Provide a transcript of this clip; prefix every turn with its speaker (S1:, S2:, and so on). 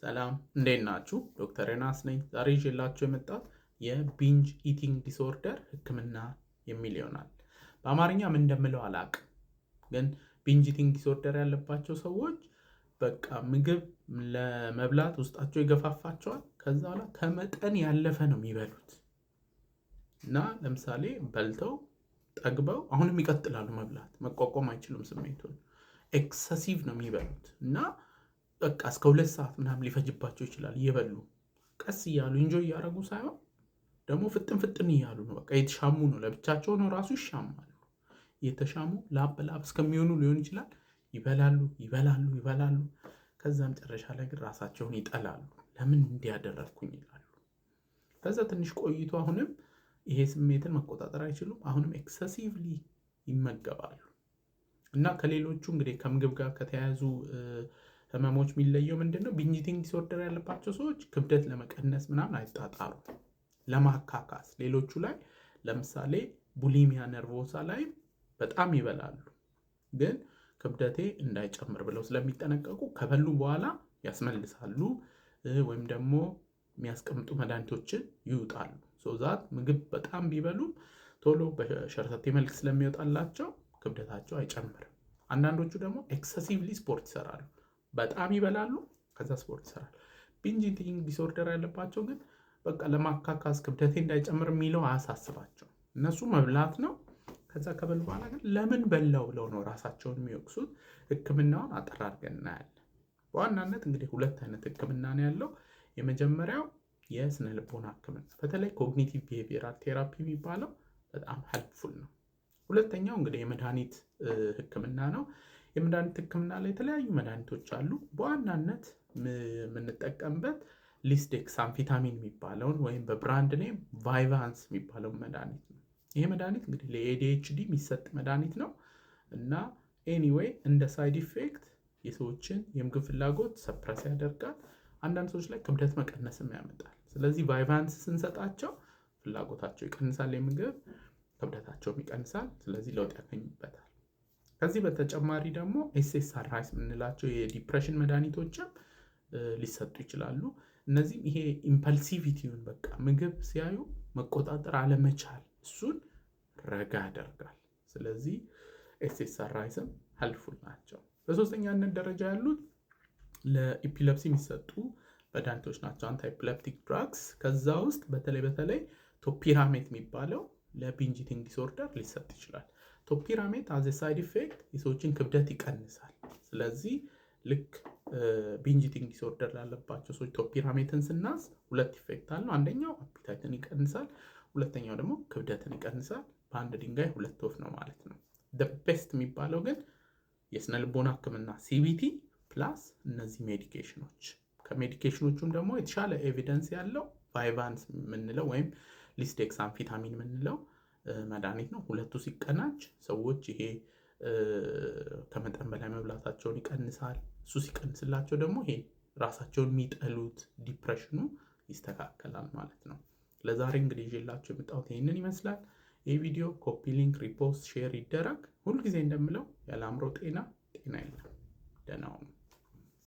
S1: ሰላም እንዴት ናችሁ? ዶክተር ዮናስ ነኝ። ዛሬ ይዤላችሁ የመጣሁት የቢንጅ ኢቲንግ ዲስኦርደር ሕክምና የሚል ይሆናል። በአማርኛ ምን እንደምለው አላውቅም፣ ግን ቢንጅ ኢቲንግ ዲስኦርደር ያለባቸው ሰዎች በቃ ምግብ ለመብላት ውስጣቸው ይገፋፋቸዋል። ከዛ በኋላ ከመጠን ያለፈ ነው የሚበሉት እና ለምሳሌ በልተው ጠግበው አሁንም ይቀጥላሉ መብላት፣ መቋቋም አይችሉም ስሜቱን። ኤክሰሲቭ ነው የሚበሉት እና በቃ እስከ 2 ሰዓት ምናምን ሊፈጅባቸው ይችላል እየበሉ ቀስ እያሉ እንጆይ እያደረጉ ሳይሆን ደግሞ ፍጥን እያሉ ነው። በቃ የተሻሙ ነው፣ ለብቻቸው ነው ራሱ ይሻማሉ። የተሻሙ ላብ እስከሚሆኑ ሊሆን ይችላል። ይበላሉ። ከዛ መጨረሻ ላይ ግን ራሳቸውን ይጠላሉ። ለምን እንዲያደረግኩኝ ይላሉ። ከዛ ትንሽ ቆይቶ አሁንም ይሄ ስሜትን መቆጣጠር አይችሉም። አሁንም ኤክሰሲቭሊ ይመገባሉ እና ከሌሎቹ እንግዲህ ከምግብ ጋር ከተያያዙ ህመሞች የሚለየው ምንድነው? ቢንጅ ኢቲንግ ዲስኦርደር ያለባቸው ሰዎች ክብደት ለመቀነስ ምናምን አይጣጣሩም፣ ለማካካስ። ሌሎቹ ላይ ለምሳሌ ቡሊሚያ ነርቮሳ ላይ በጣም ይበላሉ፣ ግን ክብደቴ እንዳይጨምር ብለው ስለሚጠነቀቁ ከበሉ በኋላ ያስመልሳሉ፣ ወይም ደግሞ የሚያስቀምጡ መድኃኒቶችን ይውጣሉ። ዛት ምግብ በጣም ቢበሉም ቶሎ በሸርተቴ መልክ ስለሚወጣላቸው ክብደታቸው አይጨምርም። አንዳንዶቹ ደግሞ ኤክሰሲቭሊ ስፖርት ይሰራሉ፣ በጣም ይበላሉ፣ ከዛ ስፖርት ይሰራሉ። ቢንጅ ኢቲንግ ዲስኦርደር ያለባቸው ግን በቃ ለማካካስ ክብደቴ እንዳይጨምር የሚለው አያሳስባቸው። እነሱ መብላት ነው። ከዛ ከበሉ በኋላ ግን ለምን በላው ብለው ነው ራሳቸውን የሚወቅሱት። ህክምናውን አጠር አድርገን እናያለን። በዋናነት እንግዲህ 2 አይነት ህክምና ነው ያለው። የመጀመሪያው የስነ ልቦና ህክምና፣ በተለይ ኮግኒቲቭ ቢሄቪየራል ቴራፒ የሚባለው በጣም ሄልፕፉል ነው። ሁለተኛው እንግዲህ የመድኃኒት ህክምና ነው። የመድኃኒት ህክምና ላይ የተለያዩ መድኃኒቶች አሉ። በዋናነት የምንጠቀምበት ሊስዴክሳምፌታሚን የሚባለውን ወይም በብራንድ ኔም ቫይቫንስ የሚባለውን መድኃኒት ነው። ይሄ መድኃኒት እንግዲህ ለኤዲኤችዲ የሚሰጥ መድኃኒት ነው እና ኤኒዌይ እንደ ሳይድ ኢፌክት የሰዎችን የምግብ ፍላጎት ሰፕረስ ያደርጋል። አንዳንድ ሰዎች ላይ ክብደት መቀነስም ያመጣል። ስለዚህ ቫይቫንስ ስንሰጣቸው ፍላጎታቸው ይቀንሳል፣ የምግብ ክብደታቸውም ይቀንሳል። ስለዚህ ለውጥ ያገኙበታል። ከዚህ በተጨማሪ ደግሞ ኤስኤስአርአይስ የምንላቸው የዲፕሬሽን መድኃኒቶችም ሊሰጡ ይችላሉ። እነዚህም ይሄ ኢምፐልሲቪቲውን በቃ ምግብ ሲያዩ መቆጣጠር አለመቻል እሱን ረጋ ያደርጋል። ስለዚህ ኤስኤስአርአይስም ሄልፕፉል ናቸው። በሶስተኛነት ደረጃ ያሉት ለኢፒለፕሲ የሚሰጡ መድኃኒቶች ናቸው፣ አንታይ ኤፒሌፕቲክ ድራግስ። ከዛ ውስጥ በተለይ ቶፒራሜት የሚባለው ለቢንጅ ኢቲንግ ዲስኦርደር ሊሰጥ ይችላል። ቶፒራሜት አዝ ሳይድ ኢፌክት የሰዎችን ክብደት ይቀንሳል። ስለዚህ ልክ ቢንጅ ኢቲንግ ዲስኦርደር ላለባቸው ሰዎች ቶፒራሜትን ስናዝ 2 ኢፌክት አለው። አንደኛው አፒታይትን ይቀንሳል፣ ሁለተኛው ደግሞ ክብደትን ይቀንሳል። በአንድ ድንጋይ 2 ወፍ ነው ማለት ነው። ቤስት የሚባለው ግን የስነ ልቦና ህክምና ሲቢቲ ፕላስ እነዚህ ሜዲኬሽኖች። ከሜዲኬሽኖቹም ደግሞ የተሻለ ኤቪደንስ ያለው ቫይቫንስ የምንለው ወይም ሊስዴክሳምፌታሚን የምንለው መድኃኒት ነው። ሁለቱ ሲቀናጅ ሰዎች ይሄ ከመጠን በላይ መብላታቸውን ይቀንሳል። እሱ ሲቀንስላቸው ደግሞ ይሄ ራሳቸውን የሚጠሉት ዲፕሬሽኑ ይስተካከላል ማለት ነው። ለዛሬ እንግዲህ ይዤላችሁ የመጣሁት ይህንን ይመስላል። ይህ ቪዲዮ ኮፒ ሊንክ፣ ሪፖስት፣ ሼር ይደረግ። ሁልጊዜ እንደምለው ያለ አእምሮ ጤና የለም። ደህና ሁኑ።